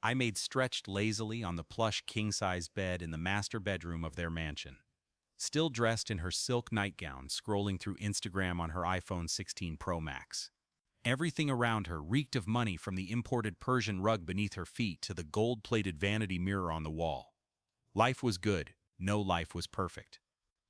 I-Maid stretched lazily on the plush king-size bed in the master bedroom of their mansion. Still dressed in her silk nightgown, scrolling through Instagram on her iPhone 16 Pro Max. Everything around her reeked of money, from the imported Persian rug beneath her feet to the gold-plated vanity mirror on the wall. Life was good. No life was perfect.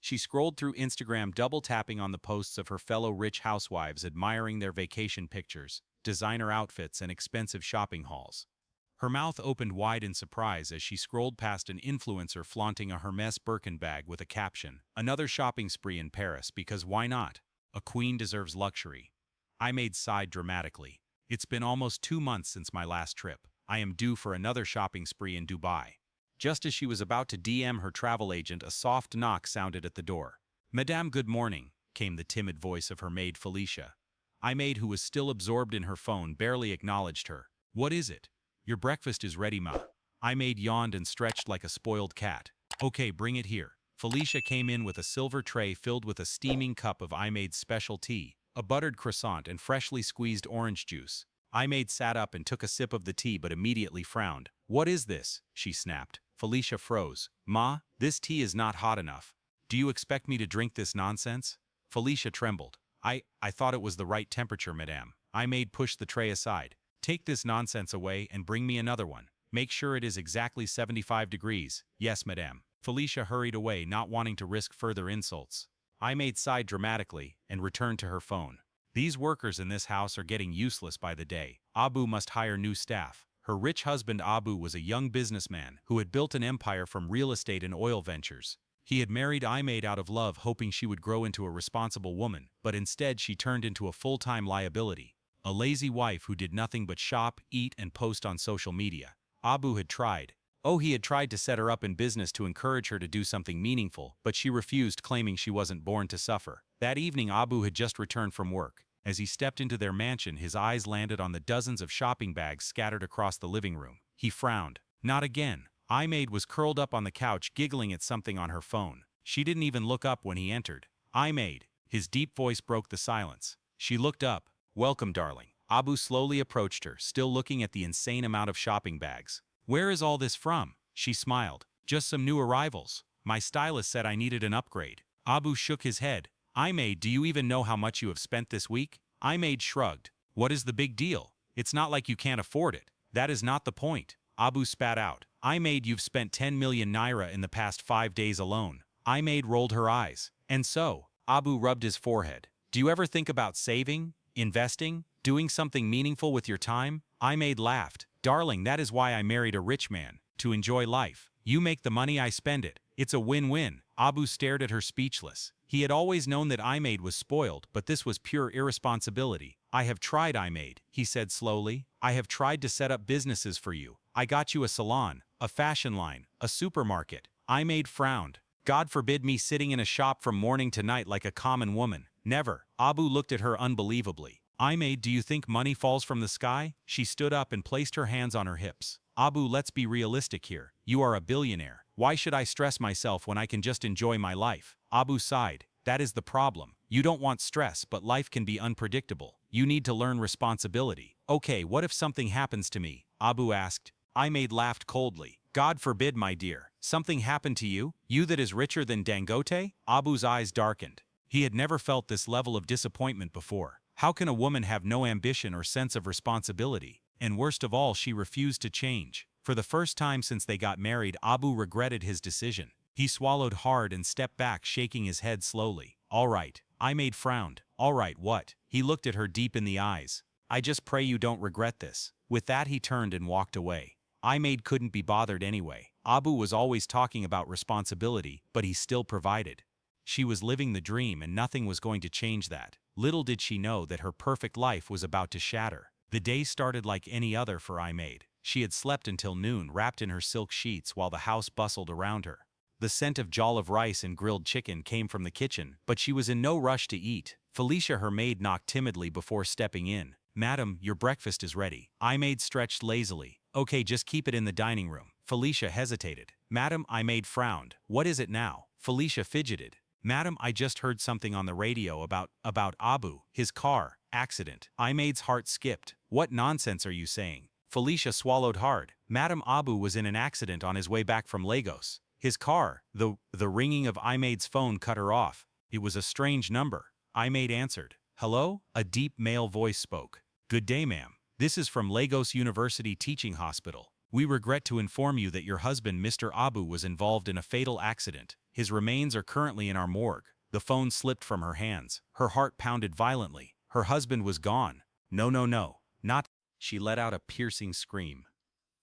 She scrolled through Instagram, double-tapping on the posts of her fellow rich housewives, admiring their vacation pictures, designer outfits, and expensive shopping hauls. Her mouth opened wide in surprise as she scrolled past an influencer flaunting a Hermes Birkin bag with a caption, "Another shopping spree in Paris, because why not? A queen deserves luxury." I-Maid sighed dramatically. "It's been almost 2 months since my last trip. I am due for another shopping spree in Dubai." Just as she was about to DM her travel agent, a soft knock sounded at the door. "Madame, good morning," came the timid voice of her maid Felicia. I-Maid, who was still absorbed in her phone, barely acknowledged her. "What is it?" "Your breakfast is ready, ma." I-Maid yawned and stretched like a spoiled cat. "Okay, bring it here." Felicia came in with a silver tray filled with a steaming cup of I-Maid's special tea, a buttered croissant, and freshly squeezed orange juice. I-Maid sat up and took a sip of the tea, but immediately frowned. "What is this?" she snapped. Felicia froze. "Ma, this tea is not hot enough. Do you expect me to drink this nonsense?" Felicia trembled. I thought it was the right temperature, madame." I-Maid pushed the tray aside. "Take this nonsense away and bring me another one. Make sure it is exactly 75 degrees. Yes, madame." Felicia hurried away, not wanting to risk further insults. I-Maid sighed dramatically and returned to her phone. "These workers in this house are getting useless by the day. Abu must hire new staff." Her rich husband Abu was a young businessman who had built an empire from real estate and oil ventures. He had married I-Maid out of love, hoping she would grow into a responsible woman, but instead she turned into a full-time liability. A lazy wife who did nothing but shop, eat, and post on social media. Abu had tried. He had tried to set her up in business to encourage her to do something meaningful, but she refused, claiming she wasn't born to suffer. That evening Abu had just returned from work. As he stepped into their mansion, his eyes landed on the dozens of shopping bags scattered across the living room. He frowned. Not again. I-Maid was curled up on the couch, giggling at something on her phone. She didn't even look up when he entered. "I-Maid." His deep voice broke the silence. She looked up. "Welcome, darling." Abu slowly approached her, still looking at the insane amount of shopping bags. "Where is all this from?" She smiled. "Just some new arrivals. My stylist said I needed an upgrade." Abu shook his head. "I-Maid, do you even know how much you have spent this week?" I-Maid shrugged. "What is the big deal? It's not like you can't afford it." "That is not the point." Abu spat out. "I-Maid, you've spent 10 million naira in the past 5 days alone." I-Maid rolled her eyes. "And so?" Abu rubbed his forehead. "Do you ever think about saving, investing, doing something meaningful with your time?" I-Maid laughed. "Darling, that is why I married a rich man. To enjoy life. You make the money, I spend it. It's a win-win." Abu stared at her, speechless. He had always known that I-Maid was spoiled, but this was pure irresponsibility. "I have tried, I-Maid," he said slowly. "I have tried to set up businesses for you. I got you a salon, a fashion line, a supermarket." I-Maid frowned. "God forbid me sitting in a shop from morning to night like a common woman. Never." Abu looked at her unbelievably. "I-Maid, do you think money falls from the sky?" She stood up and placed her hands on her hips. "Abu, let's be realistic here. You are a billionaire. Why should I stress myself when I can just enjoy my life?" Abu sighed. "That is the problem. You don't want stress, but life can be unpredictable. You need to learn responsibility." "Okay, what if something happens to me?" Abu asked. I-Maid laughed coldly. "God forbid, my dear. Something happened to you? You that is richer than Dangote?" Abu's eyes darkened. He had never felt this level of disappointment before. How can a woman have no ambition or sense of responsibility? And worst of all, she refused to change. For the first time since they got married, Abu regretted his decision. He swallowed hard and stepped back, shaking his head slowly. "All right." I-Maid frowned. "All right, what?" He looked at her deep in the eyes. "I just pray you don't regret this." With that, he turned and walked away. I-Maid couldn't be bothered anyway. Abu was always talking about responsibility, but he still provided. She was living the dream, and nothing was going to change that. Little did she know that her perfect life was about to shatter. The day started like any other for I-Maid. She had slept until noon, wrapped in her silk sheets, while the house bustled around her. The scent of jollof rice and grilled chicken came from the kitchen, but she was in no rush to eat. Felicia, her maid, knocked timidly before stepping in. "Madam, your breakfast is ready." I-Maid stretched lazily. "Okay, just keep it in the dining room." Felicia hesitated. "Madam," I-Maid frowned. "What is it now?" Felicia fidgeted. "Madam, I just heard something on the radio about Abu, his car accident." I-Maid's heart skipped. "What nonsense are you saying?" Felicia swallowed hard. Madam Abu was in an accident on his way back from Lagos. His car, the ringing of Imade's phone cut her off. It was a strange number. Imade answered. Hello? A deep male voice spoke. Good day, ma'am. This is from Lagos University Teaching Hospital. We regret to inform you that your husband, Mr. Abu, was involved in a fatal accident. His remains are currently in our morgue. The phone slipped from her hands. Her heart pounded violently. Her husband was gone. No, no, no. Not. She let out a piercing scream.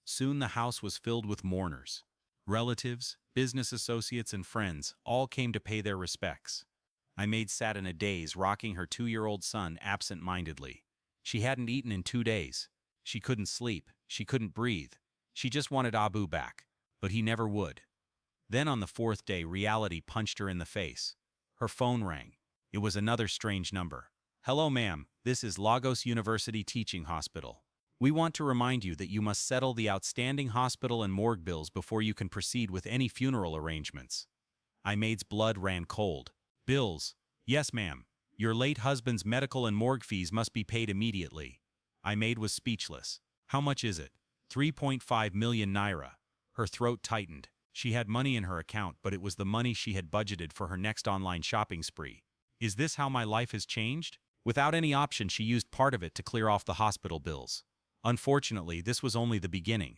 Soon the house was filled with mourners. Relatives, business associates, and friends all came to pay their respects. Imade sat in a daze, rocking her 2-year-old son absent-mindedly. She hadn't eaten in 2 days. She couldn't sleep. She couldn't breathe. She just wanted Abu back, but he never would. Then on the 4th day, reality punched her in the face. Her phone rang. It was another strange number. Hello, ma'am. This is Lagos University Teaching Hospital. We want to remind you that you must settle the outstanding hospital and morgue bills before you can proceed with any funeral arrangements. Imade's blood ran cold. Bills? Yes, ma'am. Your late husband's medical and morgue fees must be paid immediately. Imade was speechless. How much is it? 3.5 million naira. Her throat tightened. She had money in her account, but it was the money she had budgeted for her next online shopping spree. Is this how my life has changed? Without any option, she used part of it to clear off the hospital bills. Unfortunately, this was only the beginning.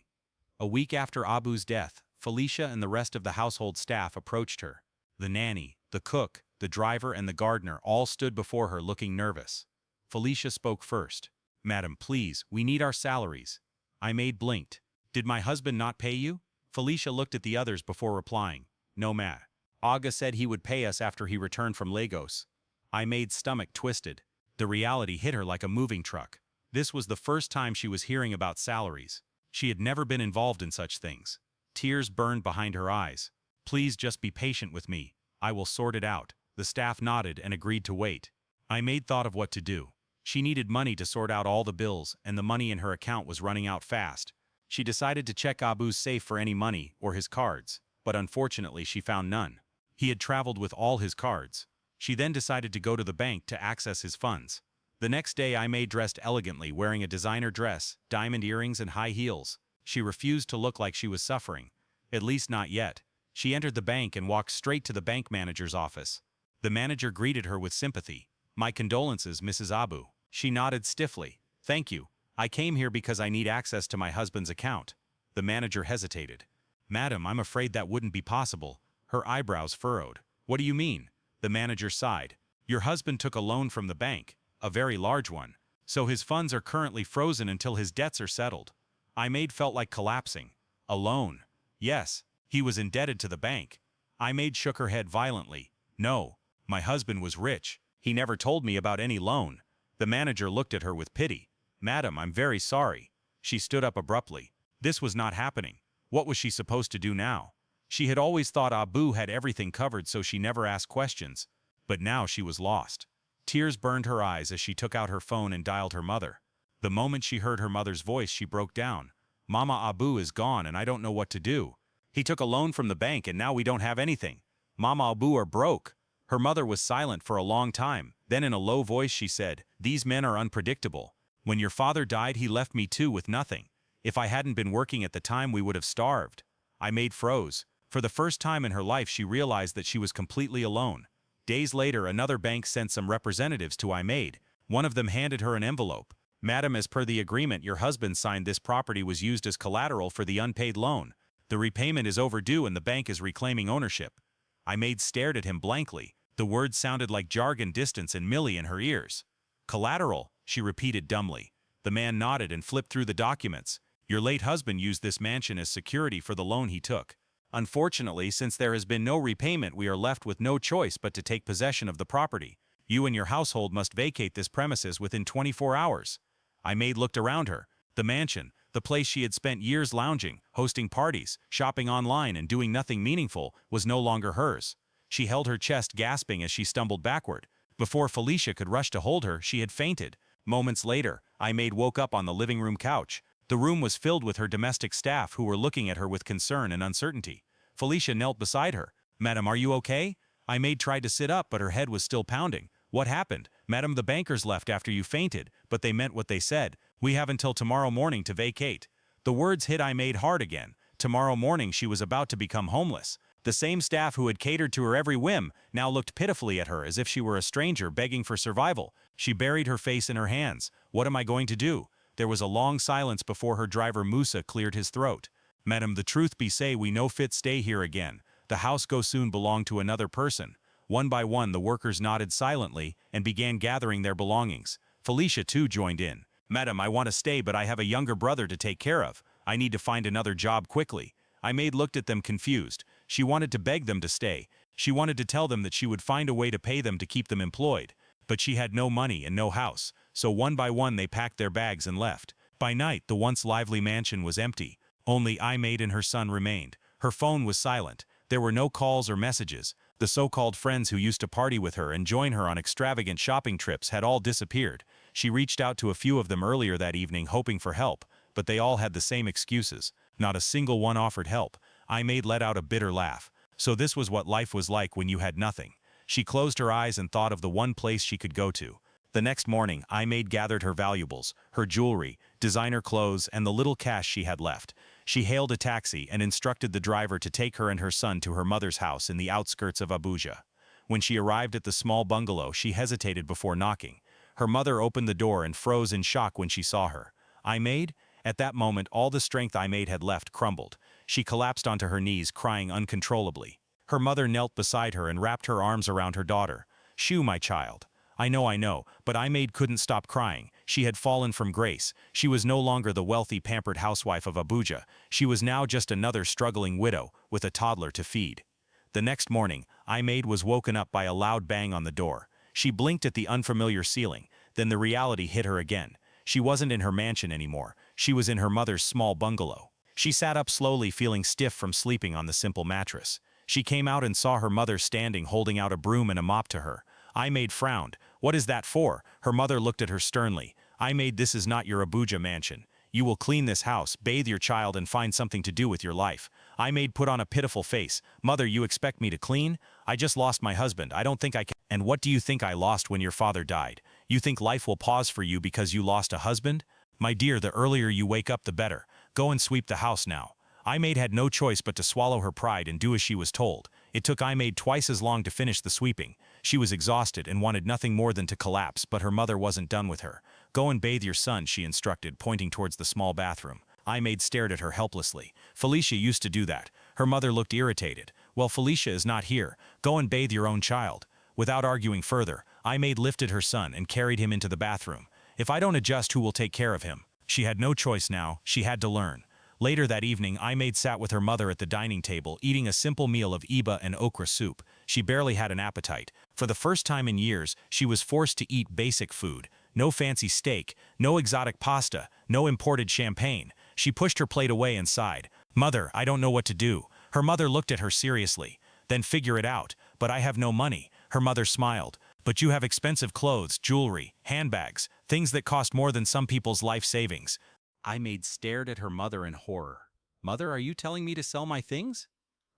A week after Abu's death, Felicia and the rest of the household staff approached her. The nanny, the cook, the driver, and the gardener all stood before her looking nervous. Felicia spoke first. Madam, please, we need our salaries. Imade blinked. Did my husband not pay you? Felicia looked at the others before replying. No, ma. Aga said he would pay us after he returned from Lagos. Imade's stomach twisted. The reality hit her like a moving truck. This was the first time she was hearing about salaries. She had never been involved in such things. Tears burned behind her eyes. Please just be patient with me. I will sort it out. The staff nodded and agreed to wait. Imade thought of what to do. She needed money to sort out all the bills, and the money in her account was running out fast. She decided to check Abu's safe for any money or his cards, but unfortunately she found none. He had traveled with all his cards. She then decided to go to the bank to access his funds. The next day, Imade dressed elegantly, wearing a designer dress, diamond earrings, and high heels. She refused to look like she was suffering. At least not yet. She entered the bank and walked straight to the bank manager's office. The manager greeted her with sympathy. My condolences, Mrs. Abu. She nodded stiffly. Thank you. I came here because I need access to my husband's account. The manager hesitated. Madam, I'm afraid that wouldn't be possible. Her eyebrows furrowed. What do you mean? The manager sighed. Your husband took a loan from the bank, a very large one, so his funds are currently frozen until his debts are settled. Imade felt like collapsing. A loan? Yes, he was indebted to the bank. Imade shook her head violently. No, my husband was rich. He never told me about any loan. The manager looked at her with pity. Madam, I'm very sorry. She stood up abruptly. This was not happening. What was she supposed to do now? She had always thought Abu had everything covered, so she never asked questions. But now she was lost. Tears burned her eyes as she took out her phone and dialed her mother. The moment she heard her mother's voice, she broke down. Mama, Abu is gone and I don't know what to do. He took a loan from the bank and now we don't have anything. Mama, Abu are broke. Her mother was silent for a long time. Then in a low voice she said, These men are unpredictable. When your father died, he left me too with nothing. If I hadn't been working at the time, we would have starved. Imade froze. For the first time in her life, she realized that she was completely alone. Days later, another bank sent some representatives to Imade. One of them handed her an envelope. Madam, as per the agreement your husband signed, this property was used as collateral for the unpaid loan. The repayment is overdue and the bank is reclaiming ownership. Imade stared at him blankly. The words sounded like jargon, distance, and Millie in her ears. Collateral, she repeated dumbly. The man nodded and flipped through the documents. Your late husband used this mansion as security for the loan he took. Unfortunately, since there has been no repayment, we are left with no choice but to take possession of the property. You and your household must vacate this premises within 24 hours. Imade looked around her. The mansion, the place she had spent years lounging, hosting parties, shopping online, and doing nothing meaningful, was no longer hers. She held her chest, gasping as she stumbled backward. Before Felicia could rush to hold her, she had fainted. Moments later, Imade woke up on the living room couch. The room was filled with her domestic staff who were looking at her with concern and uncertainty. Felicia knelt beside her. Madam, are you okay? Imade tried to sit up, but her head was still pounding. What happened? "Madam, the bankers left after you fainted, but they meant what they said. We have until tomorrow morning to vacate." The words hit Aimee hard again. Tomorrow morning she was about to become homeless. The same staff who had catered to her every whim now looked pitifully at her as if she were a stranger begging for survival. She buried her face in her hands. What am I going to do? There was a long silence before her driver Musa cleared his throat. "Madam, the truth be say we no fit stay here again. The house go soon belong to another person." One by one the workers nodded silently and began gathering their belongings. Felicia too joined in. "Madam, I want to stay, but I have a younger brother to take care of. I need to find another job quickly." Aimee looked at them confused. She wanted to beg them to stay. She wanted to tell them that she would find a way to pay them to keep them employed. But she had no money and no house, so one by one they packed their bags and left. By night, the once lively mansion was empty. Only Aimee and her son remained. Her phone was silent. There were no calls or messages. The so-called friends who used to party with her and join her on extravagant shopping trips had all disappeared. She reached out to a few of them earlier that evening hoping for help, but they all had the same excuses. Not a single one offered help. Aimee let out a bitter laugh. So this was what life was like when you had nothing. She closed her eyes and thought of the one place she could go to. The next morning, Aimee gathered her valuables, her jewelry, designer clothes, and the little cash she had left. She hailed a taxi and instructed the driver to take her and her son to her mother's house in the outskirts of Abuja. When she arrived at the small bungalow, she hesitated before knocking. Her mother opened the door and froze in shock when she saw her. "Aimee?" At that moment, all the strength Aimee had left crumbled. She collapsed onto her knees, crying uncontrollably. Her mother knelt beside her and wrapped her arms around her daughter. "Shoo, my child." I know, but Aimee couldn't stop crying. She had fallen from grace. She was no longer the wealthy, pampered housewife of Abuja. She was now just another struggling widow, with a toddler to feed. The next morning, Aimee was woken up by a loud bang on the door. She blinked at the unfamiliar ceiling, then the reality hit her again. She wasn't in her mansion anymore. She was in her mother's small bungalow. She sat up slowly, feeling stiff from sleeping on the simple mattress. She came out and saw her mother standing holding out a broom and a mop to her. Aimee frowned. "What is that for?" Her mother looked at her sternly. "Aimee, this is not your Abuja mansion. You will clean this house, bathe your child, and find something to do with your life." Aimee put on a pitiful face. "Mother, you expect me to clean? I just lost my husband. I don't think I can." "And what do you think I lost when your father died? You think life will pause for you because you lost a husband? My dear, the earlier you wake up the better. Go and sweep the house now." Aimee had no choice but to swallow her pride and do as she was told. It took Aimee twice as long to finish the sweeping. She was exhausted and wanted nothing more than to collapse, but her mother wasn't done with her. "Go and bathe your son," she instructed, pointing towards the small bathroom. Aimee stared at her helplessly. "Felicia used to do that." Her mother looked irritated. "Well, Felicia is not here. Go and bathe your own child." Without arguing further, Aimee lifted her son and carried him into the bathroom. "If I don't adjust, who will take care of him?" She had no choice now. She had to learn. Later that evening, Aimee sat with her mother at the dining table, eating a simple meal of iba and okra soup. She barely had an appetite. For the first time in years, she was forced to eat basic food. No fancy steak, no exotic pasta, no imported champagne. She pushed her plate away and sighed. "Mother, I don't know what to do." Her mother looked at her seriously. "Then figure it out." "But I have no money." Her mother smiled. "But you have expensive clothes, jewelry, handbags, things that cost more than some people's life savings." Aimee stared at her mother in horror. "Mother, are you telling me to sell my things?"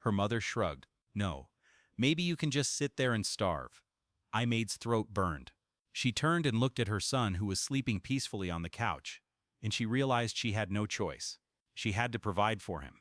Her mother shrugged. "No. Maybe you can just sit there and starve." Aimee's throat burned. She turned and looked at her son, who was sleeping peacefully on the couch, and she realized she had no choice. She had to provide for him.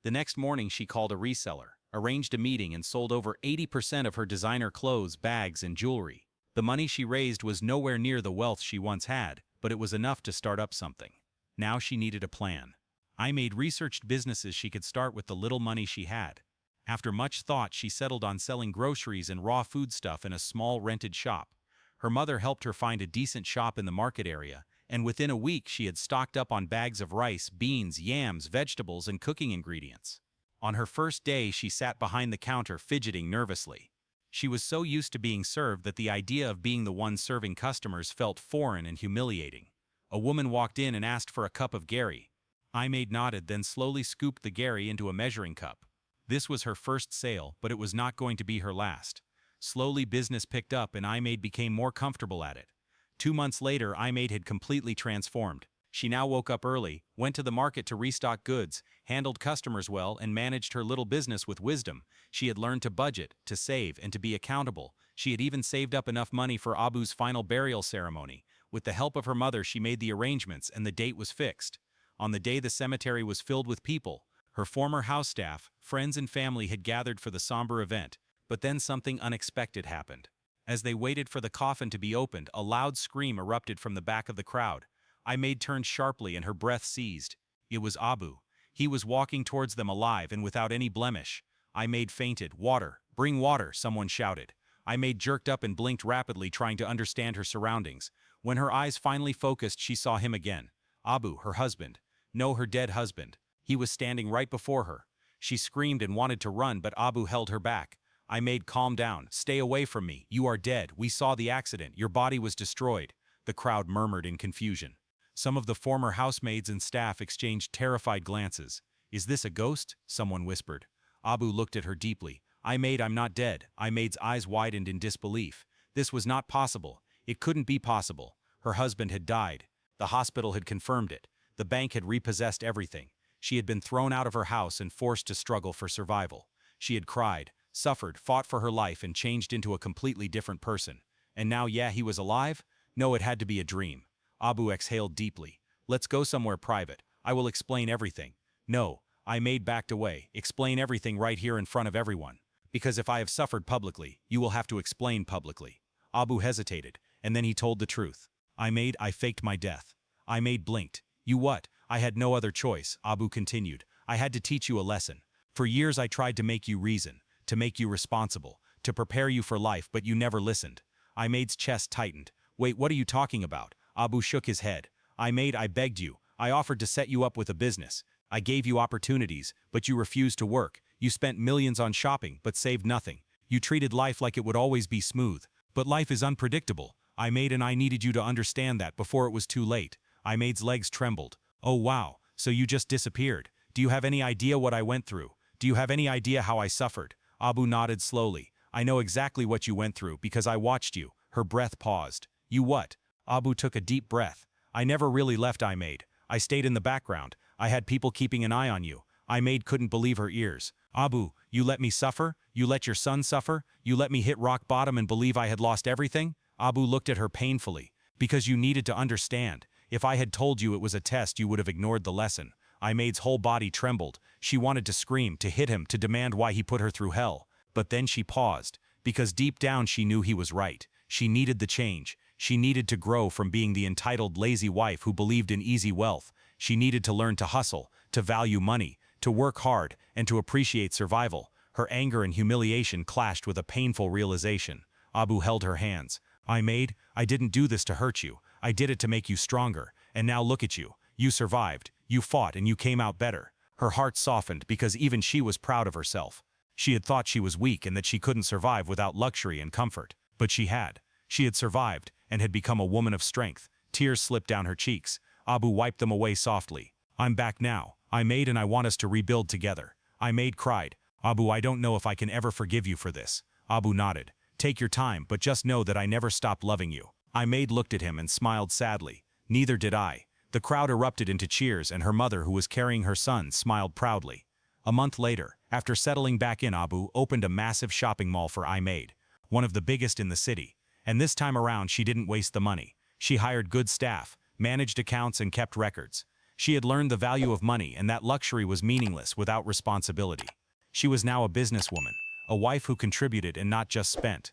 The next morning she called a reseller, arranged a meeting, and sold over 80% of her designer clothes, bags, and jewelry. The money she raised was nowhere near the wealth she once had, but it was enough to start up something. Now she needed a plan. Aimee researched businesses she could start with the little money she had. After much thought, she settled on selling groceries and raw foodstuff in a small rented shop. Her mother helped her find a decent shop in the market area, and within a week she had stocked up on bags of rice, beans, yams, vegetables, and cooking ingredients. On her first day, she sat behind the counter fidgeting nervously. She was so used to being served that the idea of being the one serving customers felt foreign and humiliating. A woman walked in and asked for a cup of Gary. Aimee nodded, then slowly scooped the Gary into a measuring cup. This was her first sale, but it was not going to be her last. Slowly business picked up and Aimee became more comfortable at it. 2 months later, Aimee had completely transformed. She now woke up early, went to the market to restock goods, handled customers well, and managed her little business with wisdom. She had learned to budget, to save, and to be accountable. She had even saved up enough money for Abu's final burial ceremony. With the help of her mother, she made the arrangements, and the date was fixed. On the day the cemetery was filled with people, her former house staff, friends and family had gathered for the somber event. But then something unexpected happened. As they waited for the coffin to be opened, a loud scream erupted from the back of the crowd. Aimee turned sharply and her breath seized. It was Abu. He was walking towards them alive and without any blemish. Aimee fainted. "Water! Bring water!" someone shouted. Aimee jerked up and blinked rapidly, trying to understand her surroundings. When her eyes finally focused, she saw him again. Abu, her husband. No, her dead husband. He was standing right before her. She screamed and wanted to run, but Abu held her back. "Aimee, calm down. Stay away from me. You are dead. We saw the accident. Your body was destroyed." The crowd murmured in confusion. Some of the former housemaids and staff exchanged terrified glances. "Is this a ghost?" someone whispered. Abu looked at her deeply. "Aimee, I'm not dead." Aimee's eyes widened in disbelief. This was not possible. It couldn't be possible. Her husband had died. The hospital had confirmed it. The bank had repossessed everything. She had been thrown out of her house and forced to struggle for survival. She had cried, suffered, fought for her life, and changed into a completely different person. And now, yeah, he was alive? No, it had to be a dream. Abu exhaled deeply. "Let's go somewhere private. I will explain everything." "No," Aimee backed away. "Explain everything right here in front of everyone. Because if I have suffered publicly, you will have to explain publicly." Abu hesitated, and then he told the truth. "Aimee, I faked my death." Aimee blinked. "You what?" "I had no other choice," Abu continued. "I had to teach you a lesson. For years I tried to make you reason, to make you responsible, to prepare you for life, but you never listened." Aimee's chest tightened. "Wait, what are you talking about?" Abu shook his head. "Aimee, I begged you. I offered to set you up with a business. I gave you opportunities, but you refused to work. You spent millions on shopping, but saved nothing. You treated life like it would always be smooth. But life is unpredictable. Aimee, and I needed you to understand that before it was too late." Aimee's legs trembled. "Oh wow, so you just disappeared. Do you have any idea what I went through? Do you have any idea how I suffered?" Abu nodded slowly. "I know exactly what you went through because I watched you." Her breath paused. "You what?" Abu took a deep breath. "I never really left Aimee. I stayed in the background. I had people keeping an eye on you." Aimee couldn't believe her ears. "Abu, you let me suffer? You let your son suffer? You let me hit rock bottom and believe I had lost everything?" Abu looked at her painfully. "Because you needed to understand. If I had told you it was a test, you would have ignored the lesson." Aimee's whole body trembled. She wanted to scream, to hit him, to demand why he put her through hell. But then she paused, because deep down she knew he was right. She needed the change. She needed to grow from being the entitled, lazy wife who believed in easy wealth. She needed to learn to hustle, to value money, to work hard, and to appreciate survival. Her anger and humiliation clashed with a painful realization. Abu held her hands. "Aimee, I didn't do this to hurt you. I did it to make you stronger. And now look at you. You survived. You fought and you came out better." Her heart softened because even she was proud of herself. She had thought she was weak and that she couldn't survive without luxury and comfort. But she had. She had survived and had become a woman of strength. Tears slipped down her cheeks. Abu wiped them away softly. "I'm back now. Aimee, and I want us to rebuild together." Aimee cried. "Abu, I don't know if I can ever forgive you for this." Abu nodded. "Take your time, but just know that I never stopped loving you." Aimee looked at him and smiled sadly. "Neither did I." The crowd erupted into cheers, and her mother, who was carrying her son, smiled proudly. A month later, after settling back in, Abu opened a massive shopping mall for Aimee, one of the biggest in the city. And this time around, she didn't waste the money. She hired good staff, managed accounts, and kept records. She had learned the value of money, and that luxury was meaningless without responsibility. She was now a businesswoman, a wife who contributed and not just spent.